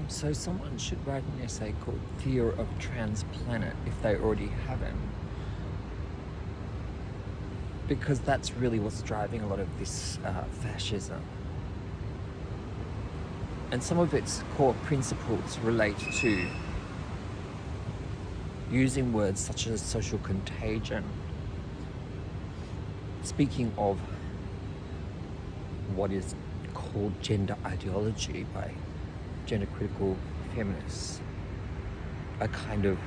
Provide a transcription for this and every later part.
So someone should write an essay called Fear of Transplanet if they already haven't. Because that's really what's driving a lot of this fascism. And some of its core principles relate to using words such as social contagion, speaking of what is called gender ideology by gender critical feminists, a kind of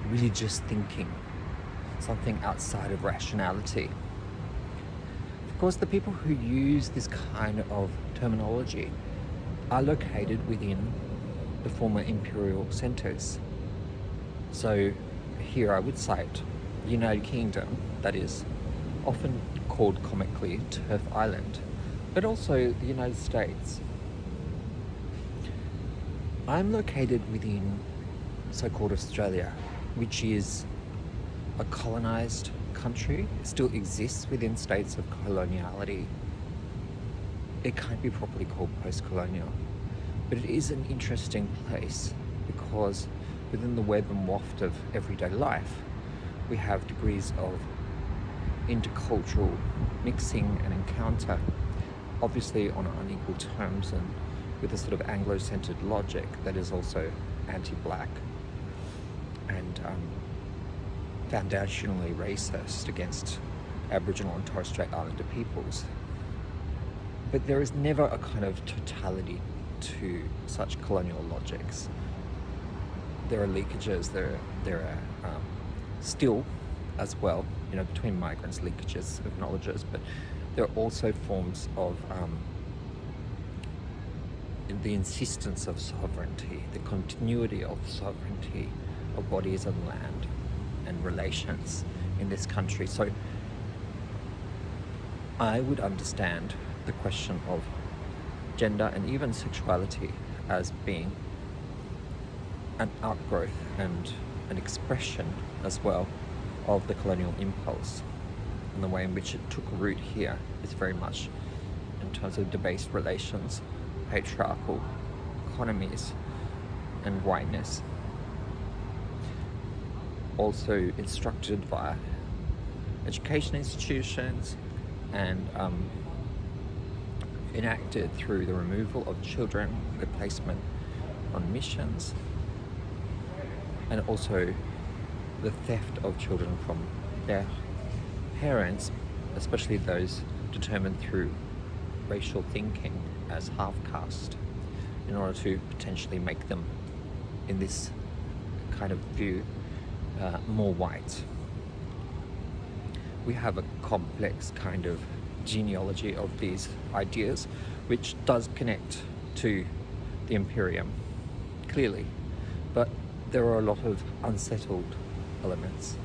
religious thinking, something outside of rationality. Of course, the people who use this kind of terminology are located within the former imperial centres. So here I would cite the United Kingdom, that is often called comically TERF Island, but also the United States. I'm located within so-called Australia, which is a colonised country. It still exists within states of coloniality. It can't be properly called post-colonial, but it is an interesting place because within the web and waft of everyday life, we have degrees of intercultural mixing and encounter, obviously on unequal terms and with a sort of Anglo-centred logic that is also anti-black and foundationally racist against Aboriginal and Torres Strait Islander peoples. But there is never a kind of totality to such colonial logics. There are leakages, there are still as well, between migrants, leakages of knowledges, but there are also forms of the insistence of sovereignty, the continuity of sovereignty of bodies and land and relations in this country. So I would understand the question of gender and even sexuality as being an outgrowth and an expression as well of the colonial impulse. And the way in which it took root here is very much in terms of debased relations, patriarchal economies, and whiteness. Also instructed via education institutions and enacted through the removal of children, the placement on missions, and also the theft of children from their parents, especially those determined through racial thinking as half-caste, in order to potentially make them, in this kind of view, more white. We have a complex kind of genealogy of these ideas, which does connect to the Imperium, clearly, but there are a lot of unsettled elements,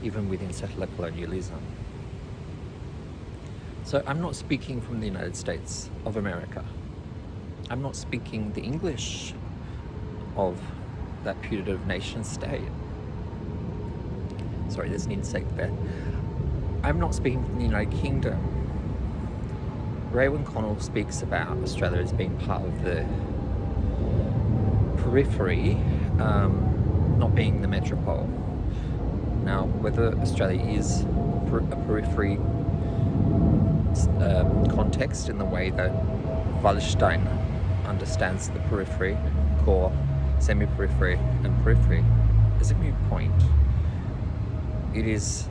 even within settler colonialism. So I'm not speaking from the United States of America. I'm not speaking the English of that putative nation state. Sorry, there's an insect there. I'm not speaking from the United Kingdom. Raewyn Connell speaks about Australia as being part of the periphery, not being the metropole. Now, whether Australia is a periphery context in the way that Wallerstein understands the periphery, core, semi-periphery, and periphery, is a moot point. It is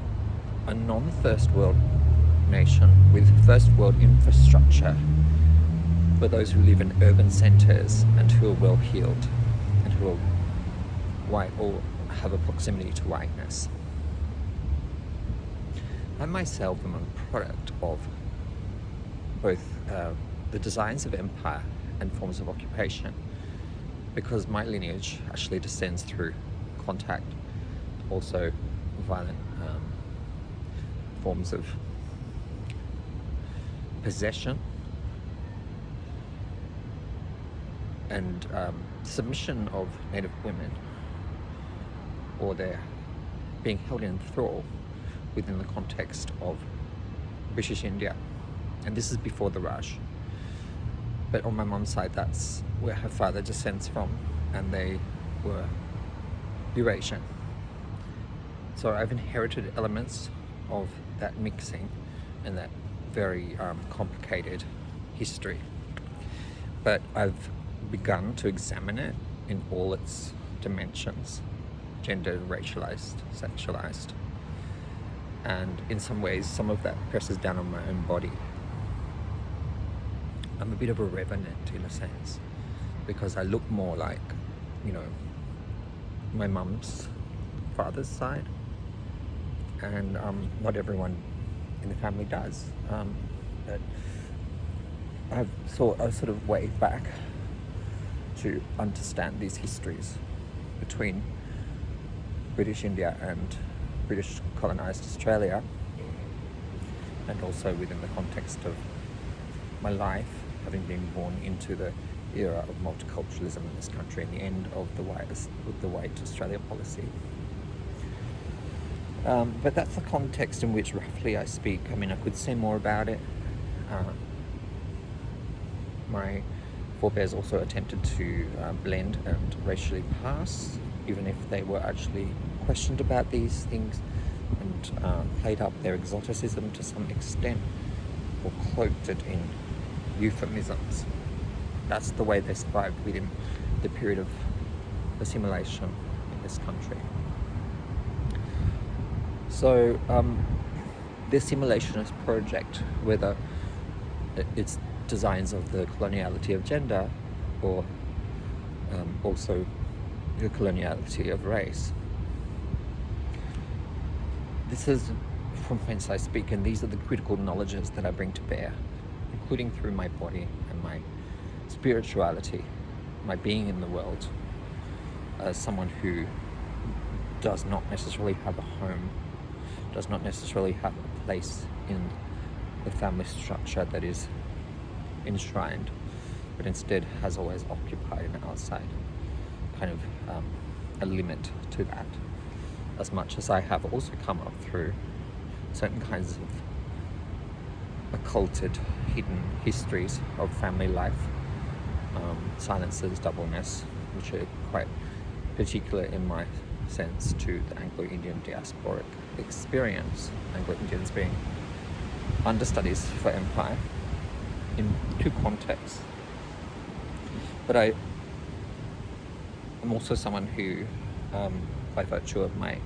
a non-first world nation with first world infrastructure for those who live in urban centres and who are well heeled and who are white or have a proximity to whiteness. I myself am a product of both the designs of empire and forms of occupation, because my lineage actually descends through contact, also violent forms of possession and submission of native women, or their being held in thrall within the context of British India. And this is before the Raj. But on my mum's side, that's where her father descends from, and they were Eurasian. So I've inherited elements of that mixing and that very complicated history. But I've begun to examine it in all its dimensions: gendered, racialized, sexualized. And in some ways, some of that presses down on my own body. I'm a bit of a revenant in a sense, because I look more like, my mum's father's side, and not everyone in the family does. But I sort of way back to understand these histories between British India and British colonized Australia, and also within the context of my life, having been born into the era of multiculturalism in this country and the end of the white Australia policy. But that's the context in which roughly I speak. I mean, I could say more about it. My forebears also attempted to blend and racially pass, even if they were actually questioned about these things, and played up their exoticism to some extent, or cloaked it in euphemisms. That's the way they survived within the period of assimilation in this country. So the assimilationist project, whether it's designs of the coloniality of gender or also the coloniality of race, this is from whence I speak, and these are the critical knowledges that I bring to bear, including through my body and my spirituality, my being in the world, as someone who does not necessarily have a home, does not necessarily have a place in the family structure that is enshrined, but instead has always occupied an outside kind of a limit to that, as much as I have also come up through certain kinds of occulted, hidden histories of family life, silences, doubleness, which are quite particular in my sense to the Anglo-Indian diasporic experience, Anglo-Indians being understudies for empire in two contexts. But I am also someone who, by virtue of my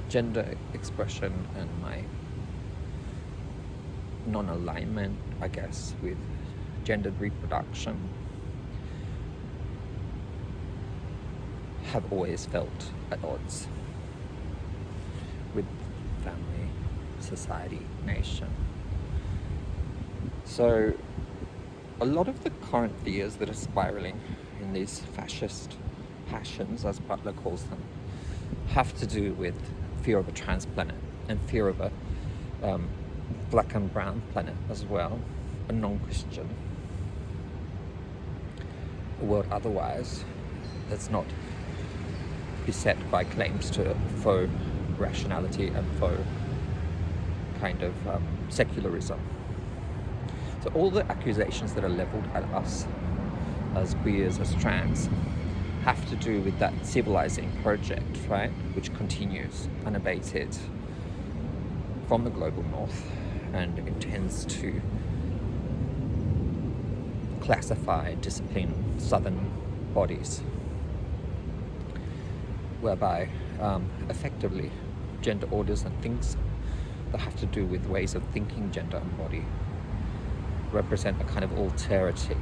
gender expression and my non-alignment, I guess, with gendered reproduction, have always felt at odds with family, society, nation. So a lot of the current fears that are spiraling in these fascist passions, as Butler calls them, have to do with fear of a trans planet and fear of a black and brown planet as well, a non-Christian, a world otherwise that's not beset by claims to faux rationality and faux kind of secularism. So all the accusations that are leveled at us as queers, as trans, have to do with that civilizing project, right, which continues unabated from the global north and intends to classify, discipline southern bodies, whereby effectively gender orders and things that have to do with ways of thinking gender and body represent a kind of alterity,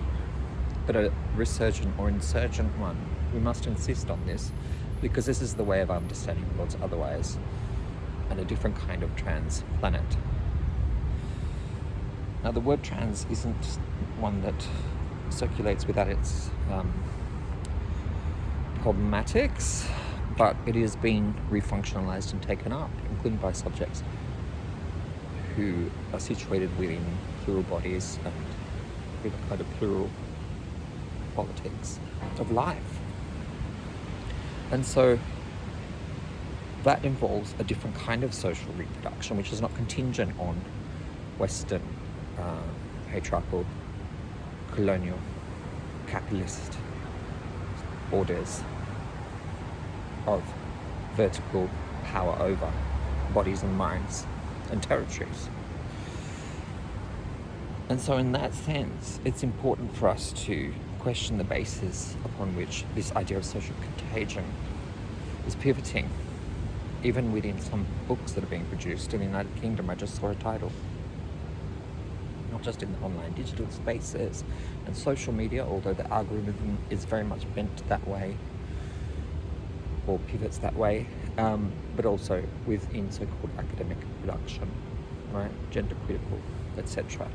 but a resurgent or insurgent one. We must insist on this, because this is the way of understanding the world's otherwise and a different kind of trans planet. Now, the word trans isn't one that circulates without its problematics, but it is being refunctionalized and taken up, including by subjects who are situated within plural bodies and with a kind of plural politics of life. And so that involves a different kind of social reproduction, which is not contingent on Western, patriarchal, colonial, capitalist orders of vertical power over bodies and minds and territories. And so in that sense, it's important for us to question the basis upon which this idea of social contagion is pivoting. Even within some books that are being produced in the United Kingdom, I just saw a title. Not just in the online digital spaces and social media, although the algorithm is very much bent that way or pivots that way, but also within so-called academic production, right, gender critical, etc.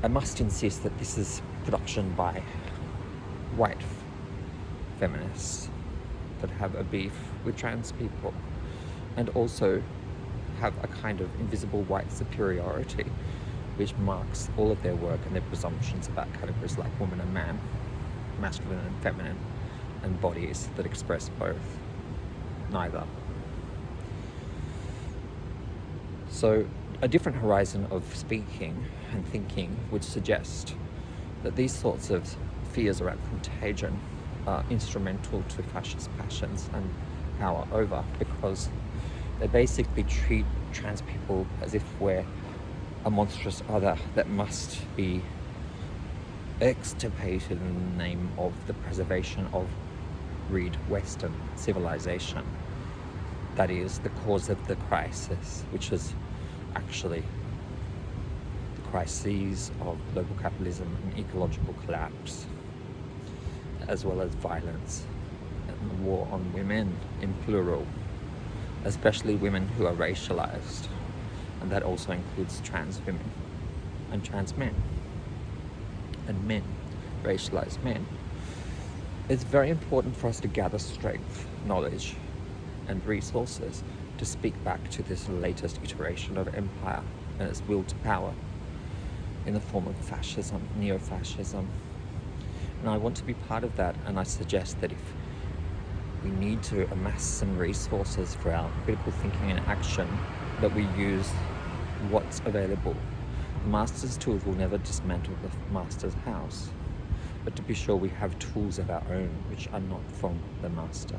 I must insist that this is production by white feminists that have a beef with trans people and also have a kind of invisible white superiority which marks all of their work and their presumptions about categories like woman and man, masculine and feminine, and bodies that express both, neither. So a different horizon of speaking and thinking would suggest that these sorts of fears around contagion are instrumental to fascist passions and power over, because they basically treat trans people as if we're a monstrous other that must be extirpated in the name of the preservation of read Western civilization. That is the cause of the crisis, which is actually the crises of global capitalism and ecological collapse, as well as violence and the war on women in plural, especially women who are racialized, and that also includes trans women and trans men and men, racialized men. It's very important for us to gather strength, knowledge and resources to speak back to this latest iteration of empire and its will to power in the form of fascism, neo-fascism. And I want to be part of that, and I suggest that if we need to amass some resources for our critical thinking and action, that we use what's available. The master's tools will never dismantle the master's house, but to be sure we have tools of our own which are not from the master.